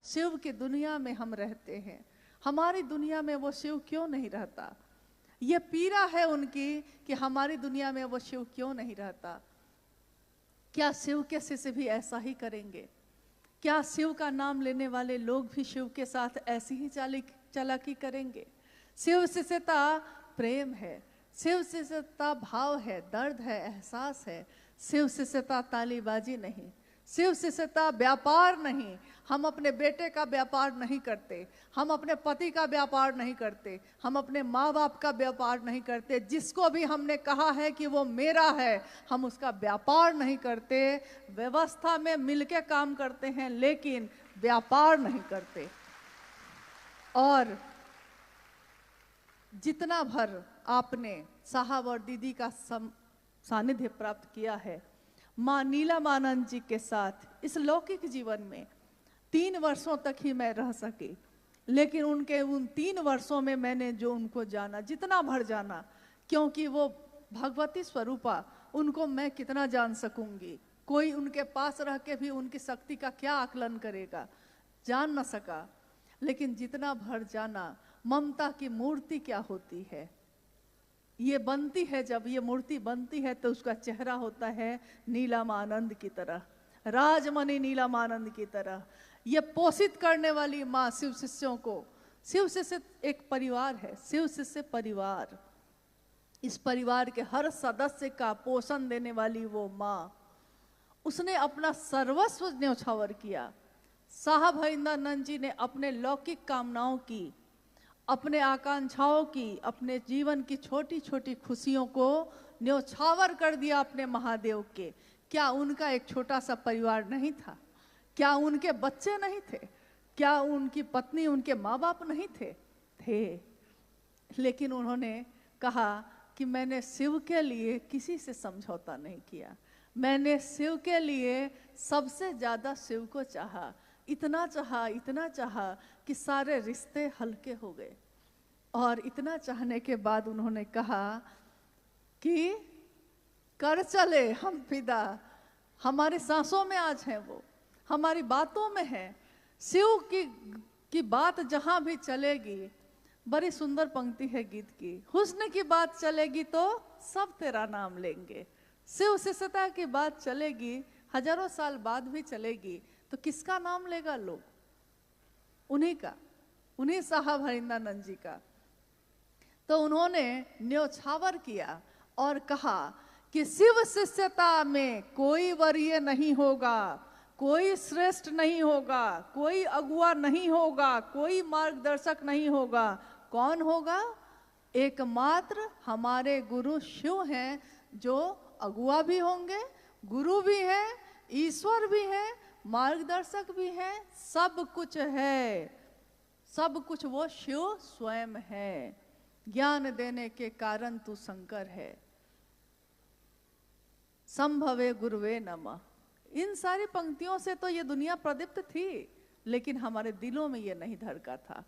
शिव की दुनिया में हम रहते हैं, हमारी दुनिया में वो शिव क्यों नहीं रहता? ये पीड़ा है उनकी कि हमारी दुनिया में वो शिव क्यों नहीं रहता। क्या शिव के शिष्य भी ऐसा ही करेंगे? क्या शिव का नाम लेने वाले लोग भी शिव के साथ ऐसी ही चालाकी करेंगे? शिव शिष्यता प्रेम है, शिव शिष्यता भाव है, दर्द है, एहसास है। शिव शिष्यता तालीबाजी नहीं, शिव शिष्यता व्यापार नहीं। हम अपने बेटे का व्यापार नहीं करते, हम अपने पति का व्यापार नहीं करते, हम अपने माँ बाप का व्यापार नहीं करते। जिसको भी हमने कहा है कि वो मेरा है, हम उसका व्यापार नहीं करते। व्यवस्था में मिलके काम करते हैं लेकिन व्यापार नहीं करते। और जितना भर आपने साहब और दीदी का सानिध्य प्राप्त किया है माँ नीलमानंद जी के साथ इस लौकिक जीवन में, 3 वर्षों तक ही मैं रह सकी, लेकिन उनके उन 3 वर्षों में मैंने जो उनको जाना, जितना भर जाना, क्योंकि वो भगवती स्वरूपा, उनको मैं कितना जान सकूंगी। कोई उनके पास रह के भी उनकी शक्ति का क्या आकलन करेगा, जान न सका। लेकिन जितना भर जाना, ममता की मूर्ति क्या होती है, ये बनती है। जब ये मूर्ति बनती है तो उसका चेहरा होता है नीलमानंद की तरह, राजमणि नीलमानंद की तरह। ये पोषित करने वाली माँ शिव शिष्यों को, शिव शिष्य एक परिवार है, शिव शिष्य परिवार, इस परिवार के हर सदस्य का पोषण देने वाली वो माँ, उसने अपना सर्वस्व न्यौछावर किया। साहब हरिंद्रानंद जी ने अपने लौकिक कामनाओं की, अपने आकांक्षाओं की, अपने जीवन की छोटी छोटी खुशियों को न्यौछावर कर दिया अपने महादेव के। क्या उनका एक छोटा सा परिवार नहीं था? क्या उनके बच्चे नहीं थे? क्या उनकी पत्नी, उनके माँ बाप नहीं थे? थे। लेकिन उन्होंने कहा कि मैंने शिव के लिए किसी से समझौता नहीं किया, मैंने शिव के लिए सबसे ज्यादा शिव को चाहा, इतना चाहा, इतना चाहा कि सारे रिश्ते हल्के हो गए। और इतना चाहने के बाद उन्होंने कहा कि कर चले हम फिदा, हमारी सांसों में आज है वो, हमारी बातों में है। शिव की बात जहां भी चलेगी, बड़ी सुंदर पंक्ति है गीत की, हुस्न की बात चलेगी तो सब तेरा नाम लेंगे। शिव शिष्यता की बात चलेगी, हजारों साल बाद भी चलेगी, तो किसका नाम लेगा लोग? उन्हीं का, उन्हीं साहब हरिंद्रानंद जी का। तो उन्होंने न्यौछावर किया और कहा कि शिव शिष्यता में कोई वरीय नहीं होगा, कोई श्रेष्ठ नहीं होगा, कोई अगुआ नहीं होगा, कोई मार्गदर्शक नहीं होगा। कौन होगा? एकमात्र हमारे गुरु शिव हैं, जो अगुआ भी होंगे, गुरु भी है, ईश्वर भी है, मार्गदर्शक भी है, सब कुछ है। सब कुछ वो शिव स्वयं है। ज्ञान देने के कारण तू शंकर है। संभवे गुरुवे नमः। इन सारी पंक्तियों से तो ये दुनिया प्रदीप्त थी, लेकिन हमारे दिलों में ये नहीं धड़का था।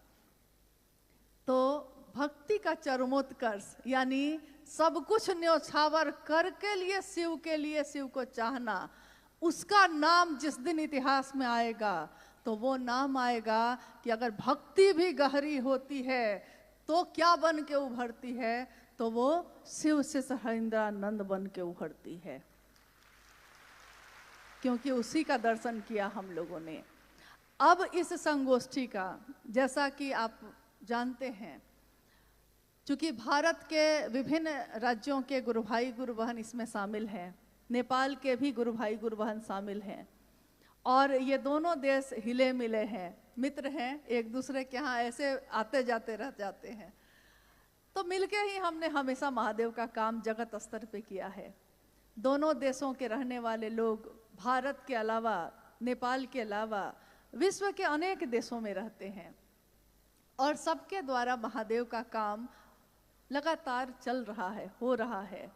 तो भक्ति का चरमोत्कर्ष, यानी सब कुछ न्यौछावर करके लिए शिव के लिए, शिव को चाहना, उसका नाम जिस दिन इतिहास में आएगा तो वो नाम आएगा कि अगर भक्ति भी गहरी होती है तो क्या बन के उभरती है? तो वो शिव शिष्य हरिंद्रानंद बन के उभरती है, क्योंकि उसी का दर्शन किया हम लोगों ने। अब इस संगोष्ठी का, जैसा कि आप जानते हैं, चूंकि भारत के विभिन्न राज्यों के गुरु भाई गुरु बहन इसमें शामिल हैं, नेपाल के भी गुरु भाई गुरु बहन शामिल हैं, और ये दोनों देश हिले मिले हैं, मित्र हैं, एक दूसरे के यहाँ ऐसे आते जाते रह जाते हैं। तो मिलके ही हमने हमेशा महादेव का काम जगत स्तर पे किया है। दोनों देशों के रहने वाले लोग भारत के अलावा, नेपाल के अलावा विश्व के अनेक देशों में रहते हैं, और सबके द्वारा महादेव का काम लगातार चल रहा है, हो रहा है।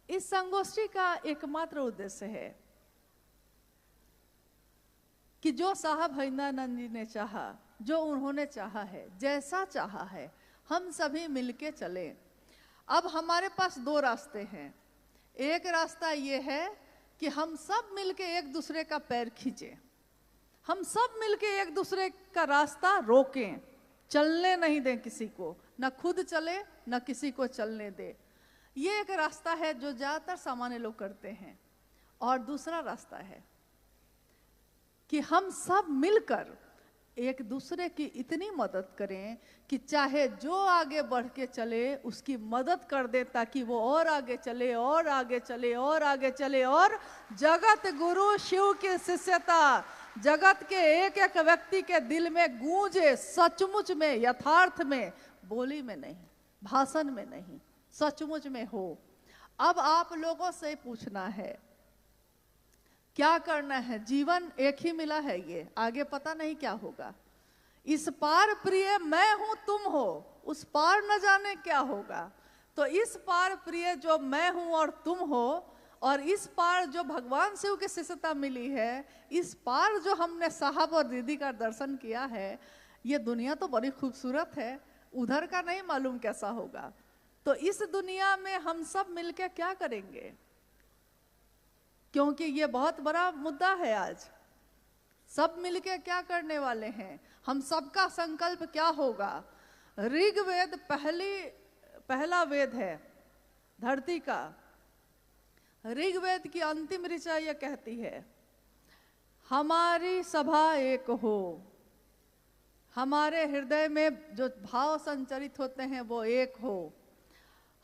इस संगोष्ठी का एकमात्र उद्देश्य है कि जो साहब हरिंद्रानंद जी ने चाहा, जो उन्होंने चाहा है, जैसा चाहा है, हम सभी मिलके चले। अब हमारे पास 2 रास्ते हैं। एक रास्ता ये है कि हम सब मिलके एक दूसरे का पैर खींचे, हम सब मिलके एक दूसरे का रास्ता रोकें, चलने नहीं दें किसी को, न खुद चले न किसी को चलने दे। ये एक रास्ता है जो ज़्यादातर सामान्य लोग करते हैं। और दूसरा रास्ता है कि हम सब मिलकर एक दूसरे की इतनी मदद करें कि चाहे जो आगे बढ़ के चले उसकी मदद कर दे, ताकि वो और आगे चले और आगे चले और आगे चले, और जगत गुरु शिव की शिष्यता जगत के एक एक व्यक्ति के दिल में गूंजे, सचमुच में, यथार्थ में, बोली में नहीं, भाषण में नहीं, सचमुच में हो। अब आप लोगों से पूछना है क्या करना है। जीवन एक ही मिला है, ये आगे पता नहीं क्या होगा। इस पार प्रिय मैं हूं तुम हो, उस पार न जाने क्या होगा। तो इस पार प्रिय जो मैं हूं और तुम हो, और इस पार जो भगवान शिव की शिष्यता मिली है, इस पार जो हमने साहब और दीदी का दर्शन किया है, ये दुनिया तो बड़ी खूबसूरत है, उधर का नहीं मालूम कैसा होगा। तो इस दुनिया में हम सब मिलकर क्या करेंगे, क्योंकि ये बहुत बड़ा मुद्दा है आज। सब मिलके क्या करने वाले हैं, हम सबका संकल्प क्या होगा। ऋग्वेद पहला वेद है धरती का। ऋग्वेद की अंतिम ऋचा यह कहती है, हमारी सभा एक हो, हमारे हृदय में जो भाव संचरित होते हैं वो एक हो,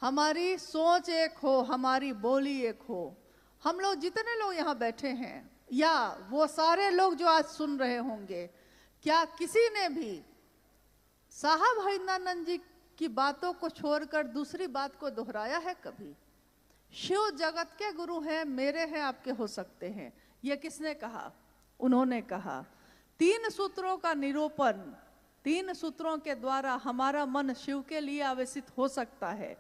हमारी सोच एक हो, हमारी बोली एक हो। हम लोग जितने लोग यहाँ बैठे हैं, या वो सारे लोग जो आज सुन रहे होंगे, क्या किसी ने भी साहब हरिंद्रानंद जी की बातों को छोड़कर दूसरी बात को दोहराया है कभी? शिव जगत के गुरु हैं, मेरे हैं, आपके हो सकते हैं, ये किसने कहा? उन्होंने कहा। 3 सूत्रों का निरूपण, 3 सूत्रों के द्वारा हमारा मन शिव के लिए आवेशित हो सकता है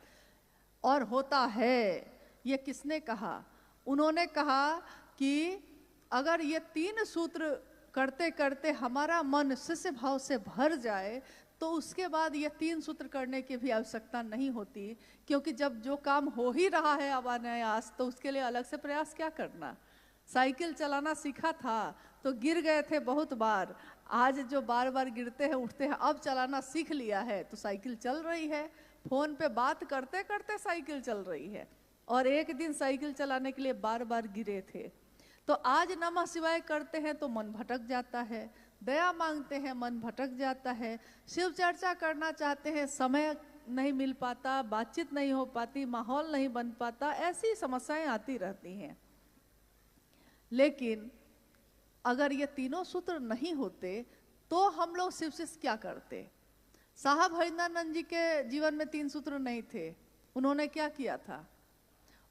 और होता है। ये किसने कहा? उन्होंने कहा कि अगर ये 3 सूत्र करते करते हमारा मन शिष्य भाव से भर जाए तो उसके बाद ये 3 सूत्र करने की भी आवश्यकता नहीं होती, क्योंकि जब जो काम हो ही रहा है अनायास, तो उसके लिए अलग से प्रयास क्या करना। साइकिल चलाना सीखा था तो गिर गए थे बहुत बार, आज जो बार बार गिरते हैं उठते हैं, अब चलाना सीख लिया है तो साइकिल चल रही है। फोन पे बात करते करते साइकिल चल रही है, और एक दिन साइकिल चलाने के लिए बार बार गिरे थे। तो आज नमः शिवाय करते हैं तो मन भटक जाता है, दया मांगते हैं मन भटक जाता है, शिव चर्चा करना चाहते हैं समय नहीं मिल पाता, बातचीत नहीं हो पाती, माहौल नहीं बन पाता, ऐसी समस्याएं आती रहती हैं। लेकिन अगर ये तीनों सूत्र नहीं होते तो हम लोग शिव से क्या करते? साहब हरिंद्रानंद जी के जीवन में 3 सूत्र नहीं थे। उन्होंने क्या किया था?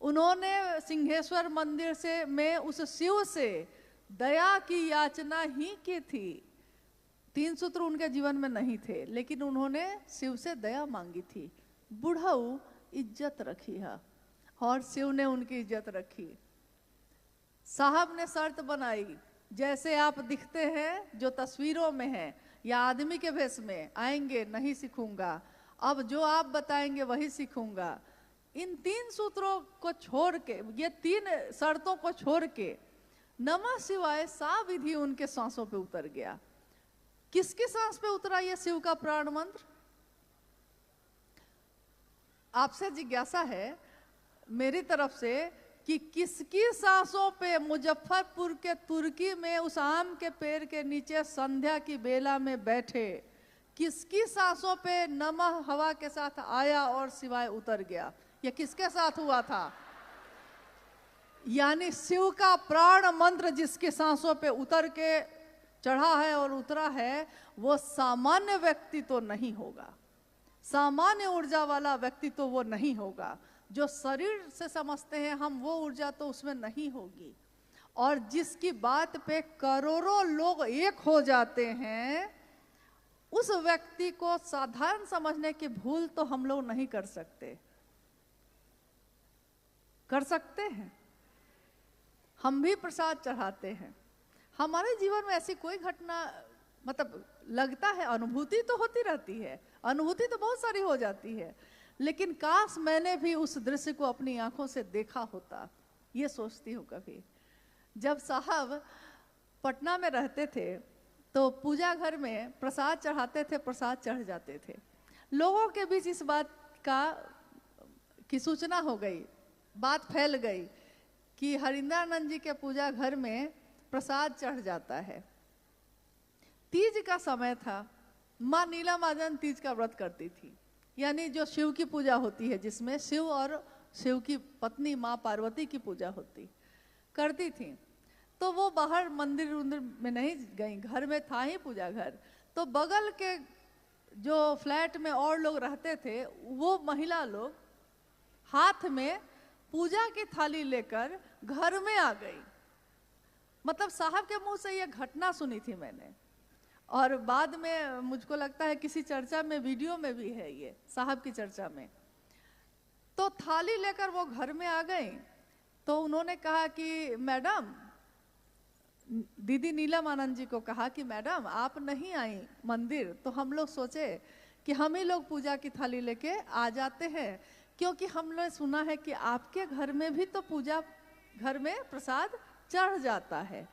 उन्होंने सिंहेश्वर मंदिर से में उस शिव से दया की याचना ही की थी। 3 सूत्र उनके जीवन में नहीं थे, लेकिन उन्होंने शिव से दया मांगी थी। बुढ़ऊ इज्जत रखी है और शिव ने उनकी इज्जत रखी। साहब ने शर्त बनाई, जैसे आप दिखते हैं जो तस्वीरों में हैं या आदमी के भेष में, आएंगे नहीं सीखूंगा, अब जो आप बताएंगे वही सीखूंगा। इन 3 सूत्रों को छोड़ के, ये 3 शर्तों को छोड़ के नमः शिवाय सा विधि उनके सांसों पे उतर गया। किसकी सांस पे उतरा ये शिव का प्राण मंत्र? आपसे जिज्ञासा है मेरी तरफ से कि किसकी सांसों पे मुजफ्फरपुर के तुर्की में उस आम के पेड़ के नीचे संध्या की बेला में बैठे, किसकी सांसों पे नमः हवा के साथ आया और शिवाय उतर गया? ये किसके साथ हुआ था? यानी शिव का प्राण मंत्र जिसके सांसों पे उतर के चढ़ा है और उतरा है, वो सामान्य व्यक्ति तो नहीं होगा, सामान्य ऊर्जा वाला व्यक्ति तो वो नहीं होगा। जो शरीर से समझते हैं हम, वो ऊर्जा तो उसमें नहीं होगी। और जिसकी बात पे करोड़ों लोग एक हो जाते हैं, उस व्यक्ति को साधारण समझने की भूल तो हम लोग नहीं कर सकते। कर सकते हैं? हम भी प्रसाद चढ़ाते हैं। हमारे जीवन में ऐसी कोई घटना, मतलब लगता है अनुभूति तो होती रहती है, अनुभूति तो बहुत सारी हो जाती है, लेकिन काश मैंने भी उस दृश्य को अपनी आंखों से देखा होता, ये सोचती हूँ कभी। जब साहब पटना में रहते थे, तो पूजा घर में प्रसाद चढ़ाते थे, प्रसाद चढ़ जाते थे। लोगों के बीच इस बात की सूचना हो गई, बात फैल गई कि हरिंद्रानंद जी के पूजा घर में प्रसाद चढ़ जाता है। तीज का समय था, माँ नीला महाजन तीज का व्रत करती थी, यानी जो शिव की पूजा होती है, जिसमें शिव और शिव की पत्नी माँ पार्वती की पूजा करती थी। तो वो बाहर मंदिर में नहीं गई, घर में था ही पूजा घर। तो बगल के जो फ्लैट में और लोग रहते थे, वो महिला लोग हाथ में पूजा की थाली लेकर घर में आ गई। मतलब साहब के मुंह से ये घटना सुनी थी मैंने, और बाद में मुझको लगता है किसी चर्चा में, वीडियो में भी है ये, साहब की चर्चा में। तो थाली लेकर वो घर में आ गई। तो उन्होंने कहा कि मैडम, दीदी नीलम आनंद जी को कहा कि मैडम आप नहीं आई मंदिर, तो हम लोग सोचे कि हम ही लोग पूजा की थाली लेके आ जाते हैं, क्योंकि हम लोग सुना है कि आपके घर में भी तो पूजा घर में प्रसाद चढ़ जाता है।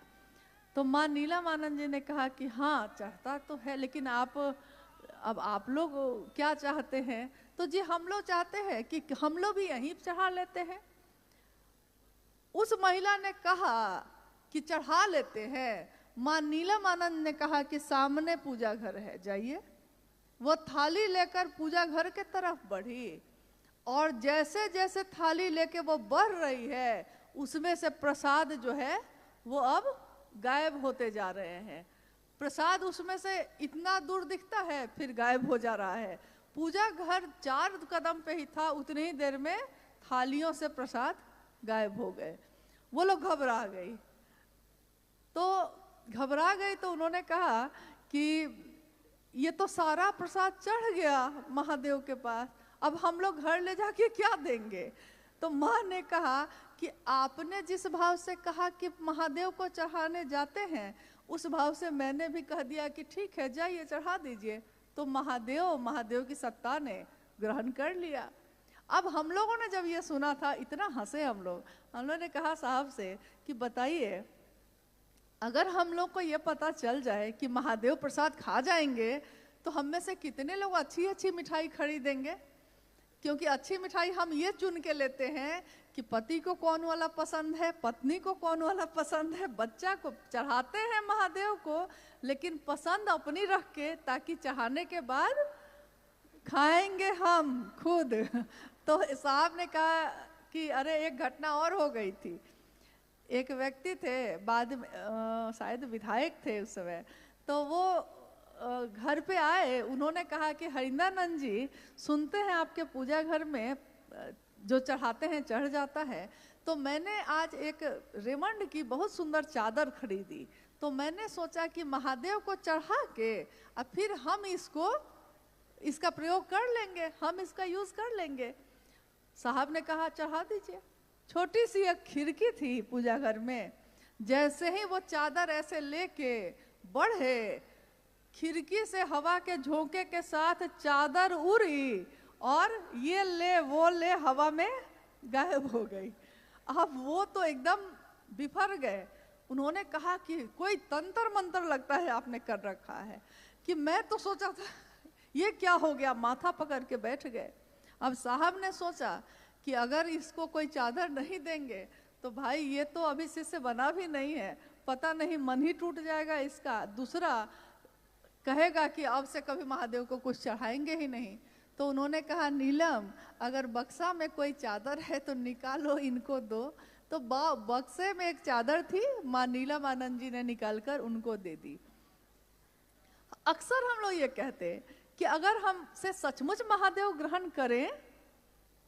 तो माँ नीलम आनंद जी ने कहा कि हाँ चढ़ता तो है, लेकिन अब आप लोग क्या चाहते हैं? तो जी हम लोग चाहते हैं कि हम लोग भी यहीं चढ़ा लेते हैं। उस महिला ने कहा कि चढ़ा लेते हैं। माँ नीलम आनंद ने कहा कि सामने पूजा घर है, जाइए। वो थाली लेकर पूजा घर के तरफ बढ़ी, और जैसे जैसे थाली लेके वो बढ़ रही है, उसमें से प्रसाद जो है वो अब गायब होते जा रहे हैं। प्रसाद उसमें से इतना दूर दिखता है, फिर गायब हो जा रहा है। पूजा घर 4 कदम पे ही था, उतनी ही देर में थालियों से प्रसाद गायब हो गए। वो लोग घबरा गई। तो उन्होंने कहा कि ये तो सारा प्रसाद चढ़ गया महादेव के पास, अब हम लोग घर ले जाके क्या देंगे? तो माँ ने कहा कि आपने जिस भाव से कहा कि महादेव को चढ़ाने जाते हैं, उस भाव से मैंने भी कह दिया कि ठीक है जाइए चढ़ा दीजिए। तो महादेव की सत्ता ने ग्रहण कर लिया। अब हम लोगों ने जब ये सुना था, इतना हंसे हम लोगों ने कहा साहब से कि बताइए, अगर हम लोग को ये पता चल जाए कि महादेव प्रसाद खा जाएंगे, तो हम में से कितने लोग अच्छी अच्छी मिठाई खरीदेंगे? क्योंकि अच्छी मिठाई हम ये चुन के लेते हैं कि पति को कौन वाला पसंद है, पत्नी को कौन वाला पसंद है, बच्चा को चढ़ाते हैं महादेव को, लेकिन पसंद अपनी रख के, ताकि चढ़ाने के बाद खाएंगे हम खुद। तो साहब ने कहा कि अरे एक घटना और हो गई थी। एक व्यक्ति थे, बाद में शायद विधायक थे उस समय, तो वो घर पे आए। उन्होंने कहा कि हरिंद्रानंद जी, सुनते हैं आपके पूजा घर में जो चढ़ाते हैं चढ़ जाता है, तो मैंने आज एक रेमंड की बहुत सुंदर चादर खरीदी, तो मैंने सोचा कि महादेव को चढ़ा के और फिर हम इसका प्रयोग कर लेंगे, हम इसका यूज कर लेंगे। साहब ने कहा चढ़ा दीजिए। छोटी सी एक खिड़की थी पूजा घर में, जैसे ही वो चादर ऐसे लेके बढ़े, खिड़की से हवा के झोंके के साथ चादर उड़ी और ये ले वो ले हवा में गायब हो गई। अब वो तो एकदम बिफर गए। उन्होंने कहा कि कोई तंत्र मंत्र लगता है आपने कर रखा है। कि मैं तो सोचा था ये क्या हो गया, माथा पकड़ के बैठ गए। अब साहब ने सोचा कि अगर इसको कोई चादर नहीं देंगे तो भाई ये तो अभी से बना भी नहीं है, पता नहीं मन ही टूट जाएगा इसका। दूसरा कहेगा कि अब से कभी महादेव को कुछ चढ़ाएंगे ही नहीं। तो उन्होंने कहा नीलम, अगर बक्सा में कोई चादर है तो निकालो, इनको दो। तो बक्से में एक चादर थी, माँ नीलम आनंद जी ने निकालकर उनको दे दी। अक्सर हम लोग ये कहते कि अगर हमसे सचमुच महादेव ग्रहण करें,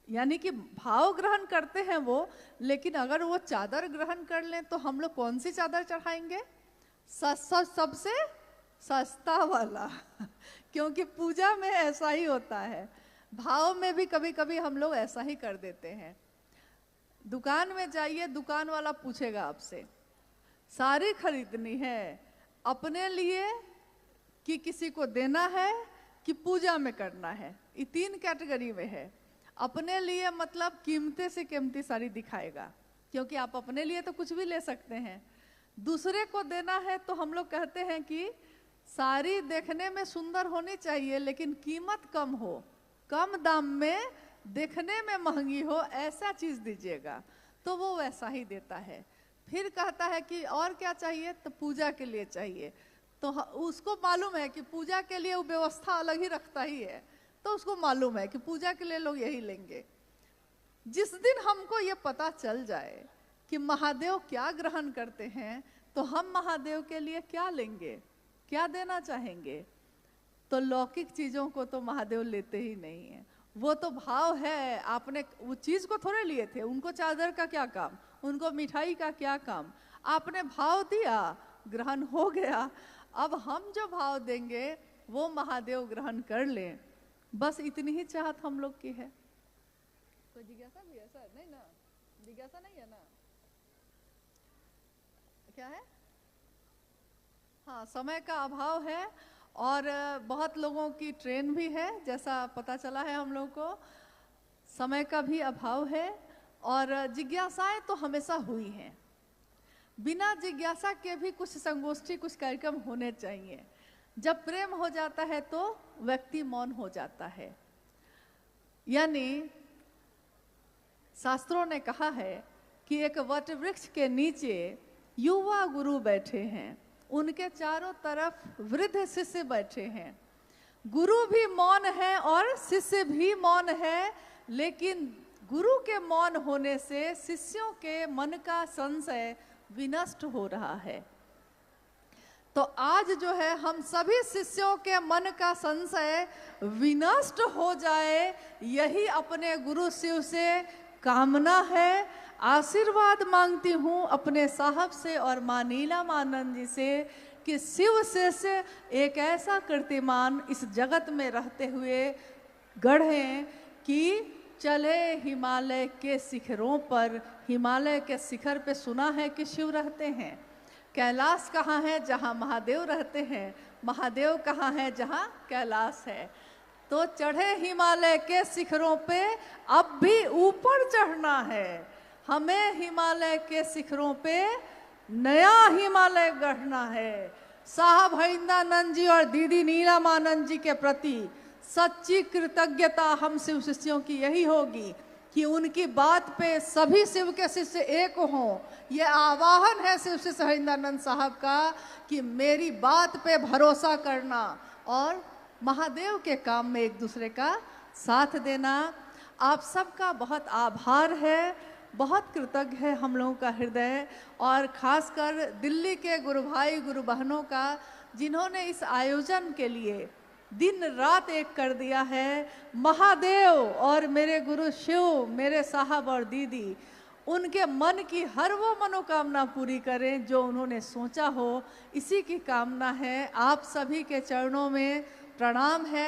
यानी कि भाव ग्रहण करते हैं वो, लेकिन अगर वो चादर ग्रहण कर लें तो हम लोग कौन सी चादर चढ़ाएंगे? सबसे सस्ता वाला। क्योंकि पूजा में ऐसा ही होता है, भाव में भी कभी कभी हम लोग ऐसा ही कर देते हैं। दुकान में जाइए, दुकान वाला पूछेगा आपसे साड़ी खरीदनी है अपने लिए कि किसी को देना है कि पूजा में करना है। ये 3 कैटेगरी में है। अपने लिए मतलब कीमते से कीमती साड़ी दिखाएगा, क्योंकि आप अपने लिए तो कुछ भी ले सकते हैं। दूसरे को देना है तो हम लोग कहते हैं कि साड़ी देखने में सुंदर होनी चाहिए लेकिन कीमत कम हो, कम दाम में, देखने में महंगी हो, ऐसा चीज दीजिएगा, तो वो वैसा ही देता है। फिर कहता है कि और क्या चाहिए, तो पूजा के लिए चाहिए, तो उसको मालूम है कि पूजा के लिए वो व्यवस्था अलग ही रखता ही है, तो उसको मालूम है कि पूजा के लिए लोग यही लेंगे। जिस दिन हमको ये पता चल जाए कि महादेव क्या ग्रहण करते हैं, तो हम महादेव के लिए क्या लेंगे, क्या देना चाहेंगे, तो लौकिक चीजों को तो महादेव लेते ही नहीं है। वो तो भाव है, आपने वो चीज को थोड़े लिए थे, उनको चादर का क्या काम, उनको मिठाई का क्या काम, आपने भाव दिया, ग्रहण हो गया। अब हम जो भाव देंगे वो महादेव ग्रहण कर लें, बस इतनी ही चाहत हम लोग की है। कोई जिज्ञासा भी ऐसा नहीं ना, जिज्ञासा नहीं है ना, क्या है? हाँ, समय का अभाव है और बहुत लोगों की ट्रेन भी है, जैसा पता चला है हम लोग को, समय का भी अभाव है और जिज्ञासाएं तो हमेशा हुई हैं। बिना जिज्ञासा के भी कुछ संगोष्ठी, कुछ कार्यक्रम होने चाहिए। जब प्रेम हो जाता है तो व्यक्ति मौन हो जाता है। यानी शास्त्रों ने कहा है कि एक वट वृक्ष के नीचे युवा गुरु बैठे हैं, उनके चारों तरफ वृद्ध शिष्य बैठे हैं। गुरु भी मौन है और शिष्य भी मौन है, लेकिन गुरु के मौन होने से शिष्यों के मन का संशय विनष्ट हो रहा है। तो आज जो है हम सभी शिष्यों के मन का संशय विनष्ट हो जाए, यही अपने गुरु शिव से कामना है। आशीर्वाद मांगती हूँ अपने साहब से और माँ नीलमानंद जी से कि शिव से एक ऐसा कीर्तिमान इस जगत में रहते हुए गढ़ें कि चले हिमालय के शिखरों पर। हिमालय के शिखर पे सुना है कि शिव रहते हैं। कैलाश कहाँ है? जहाँ महादेव रहते हैं। महादेव कहाँ है? जहाँ कैलाश है। तो चढ़े हिमालय के शिखरों पे, अब भी ऊपर चढ़ना है हमें। हिमालय के शिखरों पे नया हिमालय गढ़ना है। साहब हरिंदानंद जी और दीदी नीलमानंद जी के प्रति सच्ची कृतज्ञता हम शिव शिष्यों की यही होगी कि उनकी बात पे सभी शिव के शिष्य एक हों। ये आवाहन है शिव शिष्य हरिंदानंद साहब का कि मेरी बात पे भरोसा करना और महादेव के काम में एक दूसरे का साथ देना। आप सबका बहुत आभार है, बहुत कृतज्ञ है हम लोगों का हृदय, और खासकर दिल्ली के गुरु भाई गुरु बहनों का, जिन्होंने इस आयोजन के लिए दिन रात एक कर दिया है। महादेव और मेरे गुरु शिव, मेरे साहब और दीदी, उनके मन की हर वो मनोकामना पूरी करें जो उन्होंने सोचा हो, इसी की कामना है। आप सभी के चरणों में प्रणाम है।